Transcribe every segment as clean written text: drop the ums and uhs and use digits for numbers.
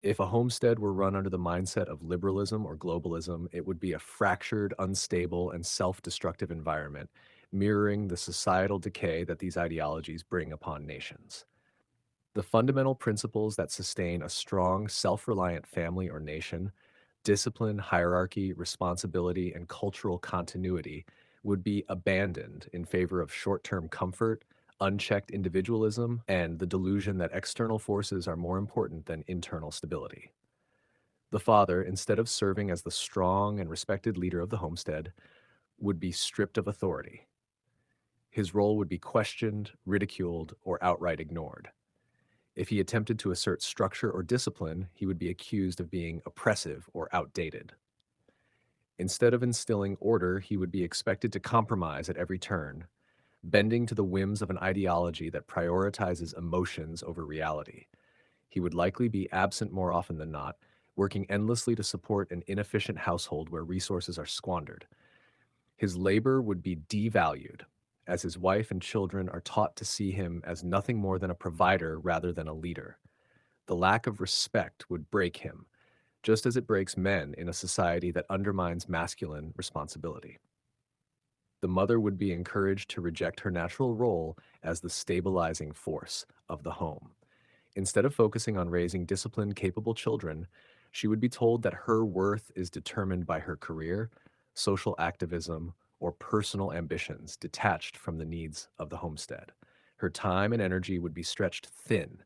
If a homestead were run under the mindset of liberalism or globalism, it would be a fractured, unstable, and self destructive environment, mirroring the societal decay that these ideologies bring upon nations. The fundamental principles that sustain a strong, self reliant family or nation, discipline, hierarchy, responsibility, and cultural continuity, would be abandoned in favor of short term comfort, unchecked individualism, and the delusion that external forces are more important than internal stability. The father, instead of serving as the strong and respected leader of the homestead, would be stripped of authority. His role would be questioned, ridiculed, or outright ignored. If he attempted to assert structure or discipline, he would be accused of being oppressive or outdated. Instead of instilling order, he would be expected to compromise at every turn, bending to the whims of an ideology that prioritizes emotions over reality. He would likely be absent more often than not, working endlessly to support an inefficient household where resources are squandered. His labor would be devalued, as his wife and children are taught to see him as nothing more than a provider rather than a leader. The lack of respect would break him, just as it breaks men in a society that undermines masculine responsibility. The mother would be encouraged to reject her natural role as the stabilizing force of the home. Instead of focusing on raising disciplined, capable children, she would be told that her worth is determined by her career, social activism, or personal ambitions detached from the needs of the homestead. Her time and energy would be stretched thin,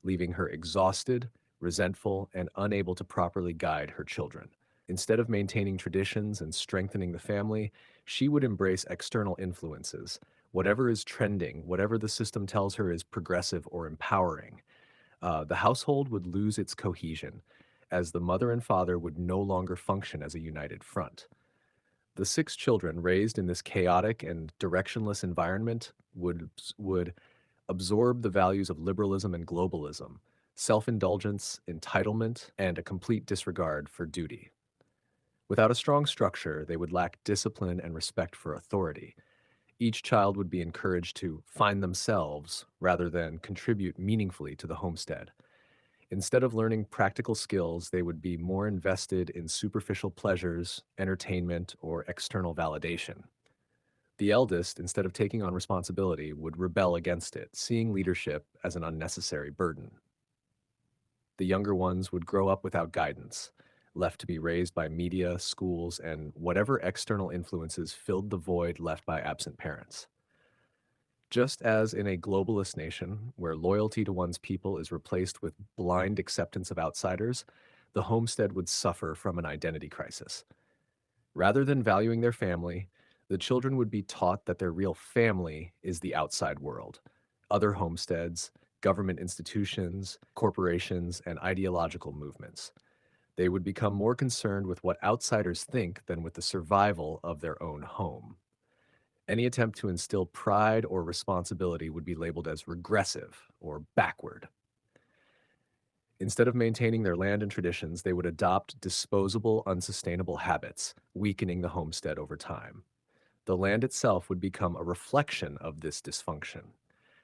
leaving her exhausted, resentful, and unable to properly guide her children. Instead of maintaining traditions and strengthening the family, she would embrace external influences. Whatever is trending, whatever the system tells her is progressive or empowering, the household would lose its cohesion, as the mother and father would no longer function as a united front. The six children raised in this chaotic and directionless environment would absorb the values of liberalism and globalism, self indulgence, entitlement, and a complete disregard for duty. Without a strong structure, they would lack discipline and respect for authority. Each child would be encouraged to find themselves rather than contribute meaningfully to the homestead. Instead of learning practical skills, they would be more invested in superficial pleasures, entertainment, or external validation. The eldest, instead of taking on responsibility, would rebel against it, seeing leadership as an unnecessary burden. The younger ones would grow up without guidance, left to be raised by media, schools, and whatever external influences filled the void left by absent parents. Just as in a globalist nation, where loyalty to one's people is replaced with blind acceptance of outsiders, the homestead would suffer from an identity crisis. Rather than valuing their family, the children would be taught that their real family is the outside world, other homesteads, government institutions, corporations, and ideological movements. They would become more concerned with what outsiders think than with the survival of their own home. Any attempt to instill pride or responsibility would be labeled as regressive or backward. Instead of maintaining their land and traditions, they would adopt disposable, unsustainable habits, weakening the homestead over time. The land itself would become a reflection of this dysfunction.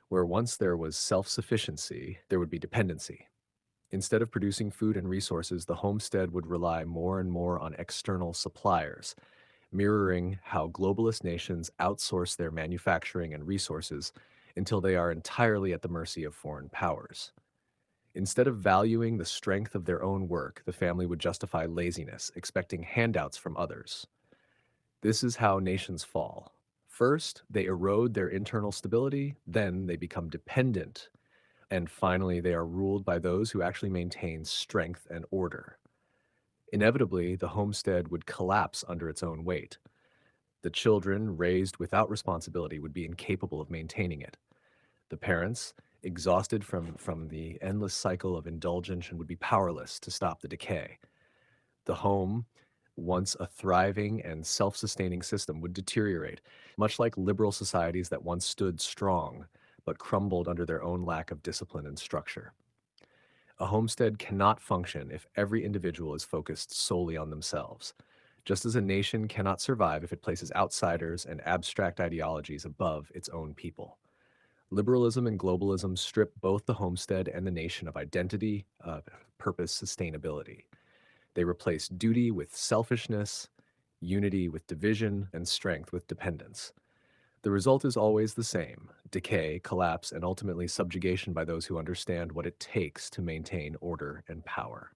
Where once there was self sufficiency, there would be dependency. Instead of producing food and resources, the homestead would rely more and more on external suppliers, mirroring how globalist nations outsource their manufacturing and resources until they are entirely at the mercy of foreign powers. Instead of valuing the strength of their own work, the family would justify laziness, expecting handouts from others. This is how nations fall. First, they erode their internal stability, then they become dependent, and finally, they are ruled by those who actually maintain strength and order. Inevitably, the homestead would collapse under its own weight. The children, raised without responsibility, would be incapable of maintaining it. The parents, exhausted from the endless cycle of indulgence, would be powerless to stop the decay. The home, once a thriving and self sustaining system, would deteriorate, much like liberal societies that once stood strong but crumbled under their own lack of discipline and structure. A homestead cannot function if every individual is focused solely on themselves, just as a nation cannot survive if it places outsiders and abstract ideologies above its own people. Liberalism and globalism strip both the homestead and the nation of identity, purpose, sustainability. They replace duty with selfishness, unity with division, and strength with dependence. The result is always the same: decay, collapse, and ultimately subjugation by those who understand what it takes to maintain order and power.